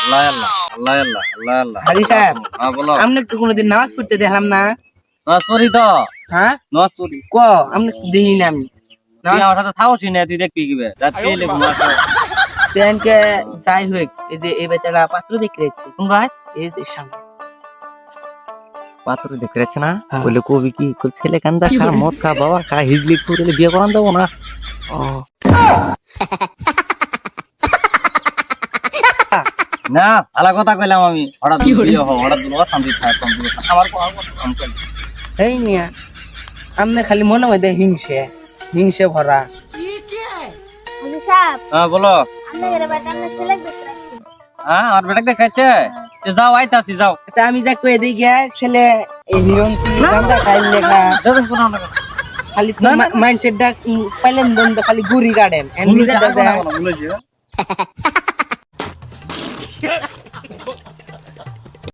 আল্লাহ আল্লাহ আল্লাহ আল্লাহ আল্লাহ আল্লাহ। হাজি সাহেব হ্যাঁ বলো। আপনি তো কোনোদিন নামাজ পড়তে দেখলাম না। নামাজ পড়ি তো। হ্যাঁ নামাজ পড়ি। ক আপনি তো দেখিনি না আমি তুই আমার সাথে থাকসি না, তুই দেখবি কিবে রাত্রি এলে ঘুমাস। তেনকে যাই হোক এই যে এই বেচারা পাত্র দেখে যাচ্ছে কোন ভাই? এই যে সামনে পাত্র দেখে যাচ্ছে না? হ্যাঁ। বলে কবি কি ছেলে কান্দা খা, মদ খা, বাবা খা, হিজলি করে বিয়ে করান দেবো না। ও না ভালো কথা কইলাম আমি। হঠাৎ বিয়ে হো, হঠাৎ বলবো শান্তি থাক, আমার কাম করি। এই মিয়া আপনি খালি মনে মধ্যে হিংসে হিংসে ভরা। হাজি সাহেব হ্যাঁ বলো। আপনাদের বাড়িতে আমরা ছেলে দেখতে রাখছি। হ্যাঁ আমার বেটা দেখাচ্ছে। যাও আইতাছি যাও। তা আমি যা কয়ে দিই গিয়া ছেলে এই হিরণ ছিল গান্দা খাইল লেখা যাবেন কোন না। খালি তো মাইন্ডসেট ডাক পাইলেন বন্ধ খালি গুড়ি গাড়েন এন্ড ভুলে নিজে যাবে না, দাদা ভুলে যাবে।